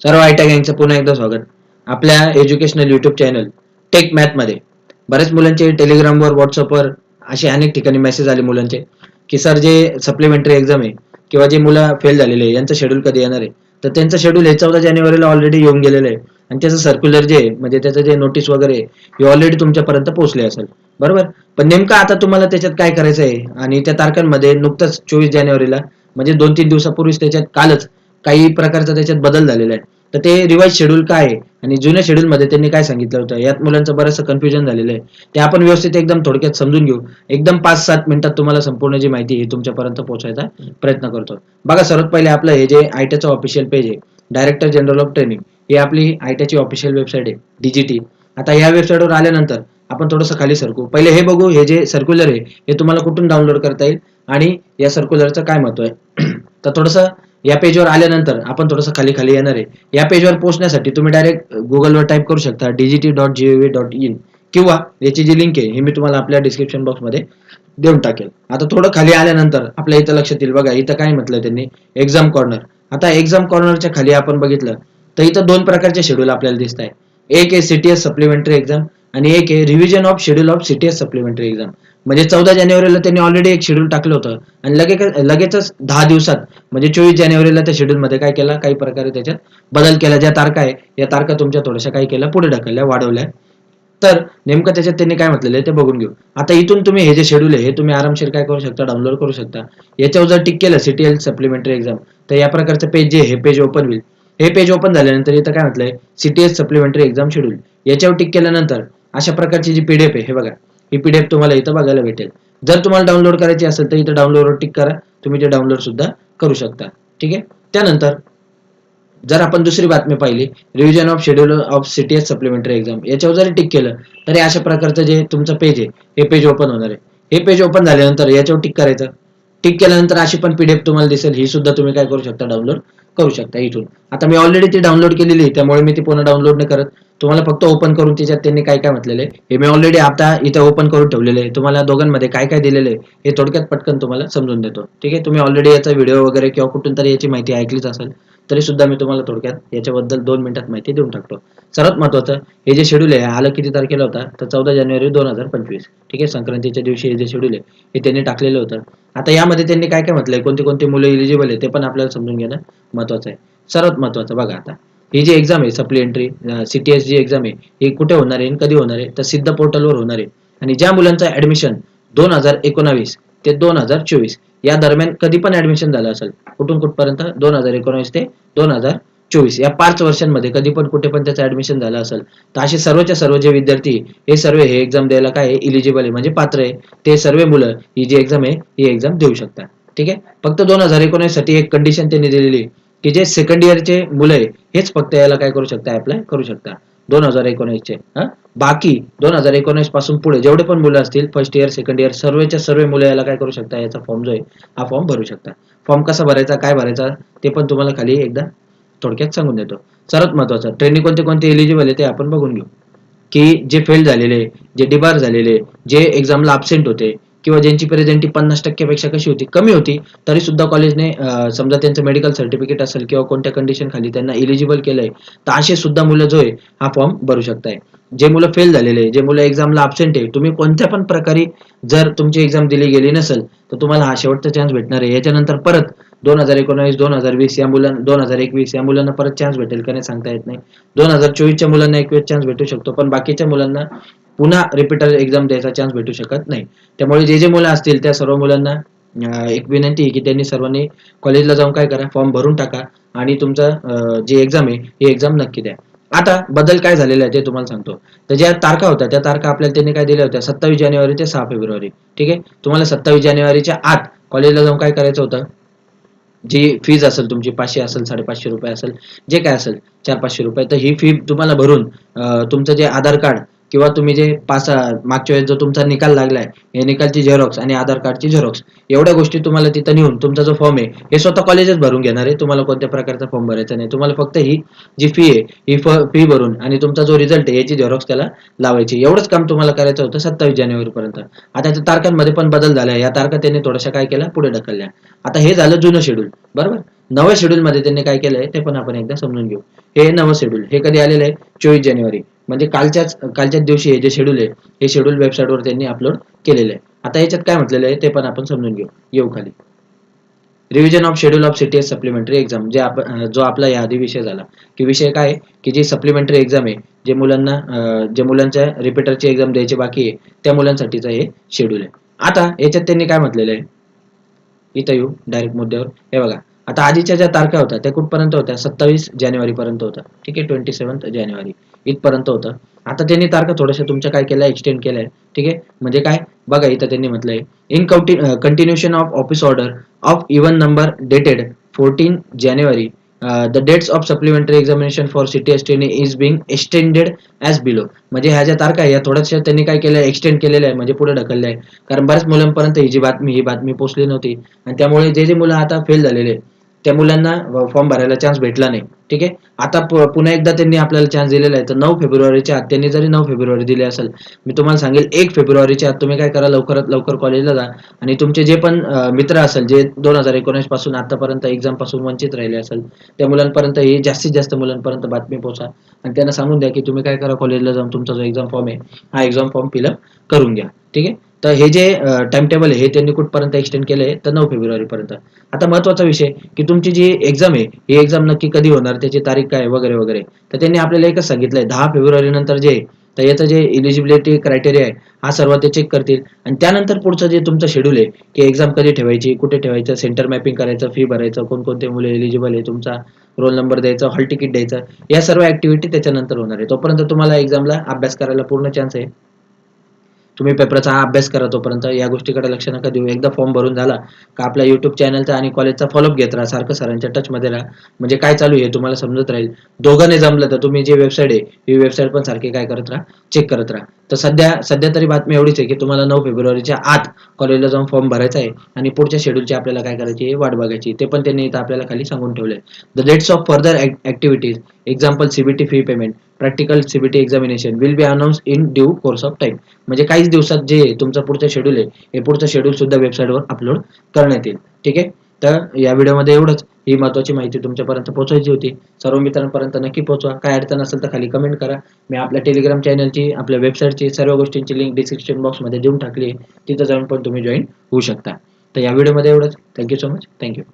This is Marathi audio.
सर्व आयटा गँगचं पुन्हा एकदा स्वागत. आपल्या एज्युकेशनल युट्यूब चॅनल टेक मॅथमध्ये बऱ्याच मुलांचे टेलिग्रामवर, व्हॉट्सअपवर असे अनेक ठिकाणी मेसेज आले मुलांचे, की सर जे सप्लिमेंटरी एक्झाम आहे किंवा जे मुलं फेल झालेले आहे यांचं शेड्यूल कधी येणार आहे. तर त्यांचं शेड्यूल हे 14 जानेवारीला ऑलरेडी येऊन गेलेलं आहे आणि त्याचं सर्क्युलर जे आहे म्हणजे त्याचं जे नोटीस वगैरे हे ऑलरेडी तुमच्यापर्यंत पोहोचले असेल, बरोबर. पण नेमकं आता तुम्हाला त्याच्यात काय करायचं आहे आणि त्या तारखांमध्ये नुकतंच 24 जानेवारीला म्हणजे 2-3 दिवसापूर्वीच त्याच्यात कालच काही प्रकारचा त्याच्यात बदल झालेला आहे. तर ते रिवाइज शेड्यूल काय आहे आणि जुन्या शेड्यूल मध्ये त्यांनी काय सांगितलं होतं यात मुलांचं बरंचसं कन्फ्युजन झालेलं आहे. ते आपण व्यवस्थित एकदम थोडक्यात समजून घेऊ. एकदम 5-7 मिनिटात तुम्हाला संपूर्ण जी माहिती आहे तुमच्यापर्यंत पोहोचायचा प्रयत्न करतो. बघा, सर्वात पहिले आपलं हे जे आयटीचं ऑफिशियल पेज आहे, डायरेक्टर जनरल ऑफ ट्रेनिंग, ही आपली आयटीची ऑफिशियल वेबसाईट आहे डीजीटी. आता या वेबसाईटवर आल्यानंतर आपण थोडंसं खाली सरकू. पहिले हे बघू, हे जे सर्क्युलर आहे हे तुम्हाला कुठून डाउनलोड करता येईल आणि या सर्क्युलरचं काय महत्व आहे. तर थोडंसं या पेजवर आल्यानंतर आपण थोडंसं खाली खाली येणार आहे. या पेजवर पोहोचण्यासाठी तुम्ही डायरेक्ट गुगलवर टाईप करू शकता dgt.gov.in किंवा याची जी लिंक आहे ही मी तुम्हाला आपल्या डिस्क्रिप्शन बॉक्समध्ये देऊन टाकेल. आता थोडं खाली आल्यानंतर आपल्या इथं लक्षात येईल, बघा इथं काय म्हटलं त्यांनी, एक्झाम कॉर्नर. आता एक्झाम कॉर्नरच्या खाली आपण बघितलं तर इथं दोन प्रकारचे शेड्यूल आपल्याला दिसत आहे. एक आहे सीटीएस सप्लिमेंटरी एक्झाम आणि एक आहे revision of schedule of CTS supplementary exam. म्हणजे 14 जानेवारीला त्यांनी ऑलरेडी एक शेड्यूल टाकलं होतं आणि लगेचच 10 दिवसात म्हणजे 24 जानेवारीला त्या शेड्यूल मध्ये काय केला, काही प्रकारे त्याच्यात बदल केला. ज्या तारखा आहे या तारखा तुमच्या थोड्याशा काय केल्या, पुढे ढकलल्या, वाढवल्या. तर नेमकं त्याच्यात त्यांनी काय म्हटलेलं आहे ते बघून घेऊ. आता इथून तुम्ही हे जे शेड्यूल आहे हे तुम्ही आरामशीर काय करू शकता, डाउनलोड करू शकता. याच्यावर जर टिक केलं सीटीएल सप्लिमेंटरी एक्झाम तर या प्रकारचं पेज जे हे पेज ओपन होईल. हे पेज ओपन झाल्यानंतर इथं काय म्हटलंय, सीटीएस सप्लिमेंटरी एक्झाम शेड्यूल. याच्यावर टिक केल्यानंतर अशा प्रकारची जी पीडीएफ आहे, हे बघा, ही पीडीएफ तुम्हाला इथं बघायला भेटेल. जर तुम्हाला डाउनलोड करायची असेल तर इथं डाउनलोडवर टिक करा, तुम्ही ते डाउनलोड सुद्धा करू शकता. ठीक आहे. त्यानंतर जर आपण दुसरी बातमी पाहिली, revision of schedule of CTS supplementary exam, याच्यावर जरी टिक केलं तरी अशा प्रकारचं जे तुमचं पेज आहे हे पेज ओपन होणार आहे. हे पेज ओपन झाल्यानंतर याच्यावर टिक करायचं. टिक केल्यानंतर अशी पण पीडीएफ तुम्हाला दिसेल, ही सुद्धा तुम्ही काय करू शकता, डाउनलोड करू शकता इथून. आता मी ऑलरेडी ती डाउनलोड केलेली आहे त्यामुळे मी ती पुन्हा डाउनलोड नाही करत. तुम्हाला फक्त ओपन करून त्याच्यात त्यांनी काय काय म्हटलेलं आहे हे मी ऑलरेडी आता इथं ओपन करून ठेवलेलं आहे. तुम्हाला दोघांमध्ये काय काय दिलेलं आहे हे थोडक्यात पटकन तुम्हाला समजून देतो. ठीक आहे. तुम्ही ऑलरेडी याचा व्हिडिओ वगैरे किंवा कुठून तरी याची माहिती ऐकलीच असेल, तरी सुद्धा मी तुम्हाला थोडक्यात याच्याबद्दल 2 मिनिटात माहिती देऊन टाकतो. सर्वात महत्त्वाचं, हे जे शेड्यूल आहे आलं किती तारखेला होता, तर 14 जानेवारी 2025. ठीक आहे. संक्रांतीच्या दिवशी हे जे शेड्यूल आहे हे त्यांनी टाकलेलं होतं. आता यामध्ये त्यांनी काय काय म्हटलंय, कोणते कोणते मुलं इलिजिबल आहे ते पण आपल्याला समजून घेणं महत्त्वाचं आहे. सर्वात महत्त्वाचं बघा, आता ही जी एक्झाम आहे सप्लिमेंटरी सीटीएस जी एक्झाम आहे ही कुठे होणार आहे आणि कधी होणार आहे, तर सिद्ध पोर्टलवर होणार आहे. आणि ज्या मुलांचं ऍडमिशन 2019 ते 2024 या दरम्यान कधी पण ऍडमिशन झालं असेल, कुठून कुठपर्यंत, 2019 ते 2024 या 5 वर्षांमध्ये कधी पण कुठे पण त्याचं ऍडमिशन झालं असेल, तर असे सर्वच्या सर्व जे विद्यार्थी हे सर्व हे एक्झाम द्यायला काय इलिजिबल आहे म्हणजे पात्र आहे, ते सर्व मुलं ही जी एक्झाम आहे ही एक्झाम देऊ शकतात. ठीक आहे. फक्त 2019 साठी एक कंडिशन त्यांनी दिलेली, की जे सेकंड इयरचे मुलं आहे हेच फक्त याला काय करू शकता, अप्लाय करू शकता 2019 चे. बाकी 2019 पासून पुढे जेवढे पण मुलं असतील, फर्स्ट इयर, सेकंड इयर, सर्वच्या सर्व मुलं याला काय करू शकता, याचा फॉर्म जो आहे हा फॉर्म भरू शकता. फॉर्म कसा भरायचा, काय भरायचा ते पण तुम्हाला खाली एकदा थोडक्यात सांगून देतो. सर्वात महत्वाचं, ट्रेनिंग कोणते कोणते एलिजिबल आहे ते आपण बघून घेऊ. की जे फेल झालेले, जे डिबार झालेले, जे एक्झामला अब्सेंट होते किंवा ज्यांची प्रेझेंटी 50% पेक्षा कशी होती, कमी होती, तरी सुद्धा कॉलेजने समजा त्यांचं मेडिकल सर्टिफिकेट असेल किंवा कोणत्या कंडिशन खाली त्यांना इलिजिबल केलंय, तर असे सुद्धा मुलं जो आहे हा फॉर्म भरू शकताय. जे मुलं फेल झालेले, जे मुलं एक्झामला अब्सेंट आहे, तुम्ही कोणत्या पण प्रकारे जर तुमची एक्झाम दिली गेली नसेल तर तुम्हाला हा शेवटचा चान्स भेटणार आहे. याच्यानंतर परत 2019, 2020 या मुलांना, 2021 या मुलांना परत चान्स भेटेल का नाही सांगता येत नाही. 2024च्या मुलांना एक वेळ चान्स भेटू शकतो, पण बाकीच्या मुलांना पुन्हा रिपीटर एक्झाम द्यायचा चान्स भेटू शकत नाही. त्यामुळे जे जे मुलं असतील त्या सर्व मुलांना एक विनंती आहे की त्यांनी सर्वांनी कॉलेजला जाऊन काय करा, फॉर्म भरून टाका आणि तुमचा जी एक्झाम आहे ही एक्झाम नक्की द्या. आता बदल काय झालेला आहे ते तुम्हाला सांगतो. तर ज्या तारखा होत्या त्या तारखा आपल्याला त्यांनी काय दिल्या होत्या, 27 जानेवारी ते 6 फेब्रुवारी. ठीक आहे. तुम्हाला 27 जानेवारीच्या आत कॉलेजला जाऊन काय करायचं होतं, जी फीज असेल तुमची 500 असेल, 550 रुपये असेल, जे काय असेल 400-500 रुपये, तर ही फी तुम्हाला भरून तुमचं जे आधार कार्ड किंवा तुम्ही जे मागच्या वेळेस जो तुमचा निकाल लागलाय या निकालची झेरॉक्स आणि आधार कार्डची झेरॉक्स, एवढ्या गोष्टी तुम्हाला तिथं नेऊन तुमचा जो फॉर्म आहे हे स्वतः कॉलेजच भरून घेणार आहे. तुम्हाला कोणत्या प्रकारचा फॉर्म भरायचा नाही. तुम्हाला फक्त ही जी फी आहे ही फी भरून आणि तुमचा जो रिझल्ट आहे याची झेरॉक्स त्याला लावायची, एवढंच काम तुम्हाला करायचं होतं 27 जानेवारी पर्यंत. आता त्या तारखांमध्ये पण बदल झाला, या तारखा त्यांनी थोड्याशा काय केल्या, पुढे ढकलल्या. आता हे झालं जुनं शेड्यूल, बरोबर. नव्या शेड्यूल मध्ये त्यांनी काय केलंय ते पण आपण एकदा समजून घेऊ. हे नवं शेड्यूल हे कधी आलेलं आहे? 24 जानेवारी, म्हणजे कालच्याच दिवशी हे जे शेड्यूल आहे हे शेड्यूल वेबसाईटवर त्यांनी अपलोड केलेलं आहे. आता याच्यात काय म्हटलेलं आहे ते पण आपण समजून घेऊ. येऊ खाली. Revision of schedule of CTS supplementary exam, जो आपला याआधी विषय झाला, की विषय काय आहे की जी सप्लिमेंटरी एक्झाम आहे, जे मुलांच्या रिपीटरची एक्झाम द्यायची बाकी आहे त्या मुलांसाठीचं हे शेड्यूल आहे. आता याच्यात त्यांनी काय म्हटलेलं आहे, इथं येऊ डायरेक्ट मुद्द्यावर. हे बघा, आता आधीच्या ज्या तारखा होत्या त्या कुठपर्यंत होत्या? 27 जानेवारी पर्यंत होत्या. ठीक आहे, 27 जानेवारी इथपर्यंत होतं. आता त्यांनी तारखा थोड्याशा तुमच्या काय केल्या, एक्सटेंड केल्या. ठीक आहे, म्हणजे काय बघा, इथं त्यांनी म्हटलंय in continuation of office order of even number dated 14 जानेवारी, the dates of supplementary examination for CTS training is being extended as below. म्हणजे ह्या ज्या तारखा आहे या थोड्याशा त्यांनी काय केल्या, एक्सटेंड केलेल्या आहे, म्हणजे पुढे ढकलल्या आहे. कारण बऱ्याच मुलांपर्यंत ही बातमी पोहोचली नव्हती आणि त्यामुळे जे मुलं आता फेल झालेले त्या मुलांना फॉर्म भरायला चान्स भेटला नाही. ठीक आहे, आता पुन्हा एकदा त्यांनी आपल्याला चान्स दिलेला आहे. तर 9 फेब्रुवारीच्या आत, त्यांनी जरी 9 फेब्रुवारी दिले असेल, मी तुम्हाला सांगेल 1 फेब्रुवारीच्या आत तुम्ही काय करा, लवकरात लवकर कॉलेजला जा आणि तुमचे जे पण मित्र असेल जे 2019 पासून आतापर्यंत एक्झाम पासून वंचित राहिले असेल त्या मुलांपर्यंत, ही जास्तीत जास्त मुलांपर्यंत बातमी पोहोचा आणि त्यांना सांगून द्या की तुम्ही काय करा, कॉलेजला जाऊन तुमचा जो एक्झाम फॉर्म आहे हा एक्झाम फॉर्म फिलअप करून घ्या. ठीक आहे, तर हे जे टाइम टेबल आहे हे त्यांनी कुठपर्यंत एक्सटेंड केलंय, तर 9 फेब्रुवारी पर्यंत. आता महत्वाचा विषय की तुमची जी एक्झाम आहे ही एक्झाम नक्की कधी होणार, त्याची तारीख काय वगैरे वगैरे. तर त्यांनी आपल्याला एकच सांगितलंय, 10 फेब्रुवारी नंतर जे तर याचं जे इलिजिबिलिटी क्रायटेरिया आहे हा सर्व ते चेक करतील आणि त्यानंतर पुढचं जे तुमचं शेड्यूल आहे की एक्झाम कधी ठेवायची, कुठे ठेवायचं, सेंटर मॅपिंग करायचं, फी भरायचं, कोणकोणते मुलं एलिजिबल आहे, तुमचा रोल नंबर द्यायचा, हॉल तिकीट द्यायचं, या सर्व ऍक्टिव्हिटी त्याच्यानंतर होणार आहे. तोपर्यंत तुम्हाला एक्झामला अभ्यास करायला पूर्ण चान्स आहे. तुम्ही पेपरचा हा अभ्यास करा, तोपर्यंत या गोष्टीकडे लक्ष नका देऊ. एकदा फॉर्म भरून झाला का आपल्या युट्यूब चॅनलचा आणि कॉलेजचा फॉलोअप घेत राहा, सारखं सरांच्या टचमध्ये राहा, म्हणजे काय चालू आहे तुम्हाला समजत राहील. दोघांनी जमलं तर तुम्ही जी वेबसाईट आहे ही वेबसाईट पण सारखी काय करत राहा, चेक करत राहा. तर सध्या तरी बातमी एवढीच आहे की तुम्हाला 9 फेब्रुवारीच्या आत कॉलेजला जाऊन फॉर्म भरायचा आहे आणि पुढच्या शेड्यूलची आपल्याला काय करायची, वाट बघायची. ते पण त्यांनी इथं आपल्याला खाली सांगून ठेवलंय. The dates of further activities, example CBT fee payment, practical CBT examination will be announce in due course of time. म्हणजे काहीच दिवसात जे तुमचं पुढचं शेड्यूल आहे हे पुढचं शेड्यूल सुद्धा वेबसाईटवर अपलोड करण्यात येईल. ठीक आहे, तर या व्हिडिओमध्ये एवढंच. ही महत्वाची माहिती तुमच्यापर्यंत पोहोचायची होती. सर्व मित्रांपर्यंत नक्की पोहोचवा. काय अडचण असेल तर खाली कमेंट करा. मी आपल्या टेलिग्राम चॅनलची, आपल्या वेबसाईटची, सर्व गोष्टींची लिंक डिस्क्रिप्शन बॉक्समध्ये देऊन टाकली आहे, तिथं जाऊन पण तुम्ही जॉईन होऊ शकता. तर या व्हिडिओमध्ये एवढंच. Thank you so much. थँक्यू.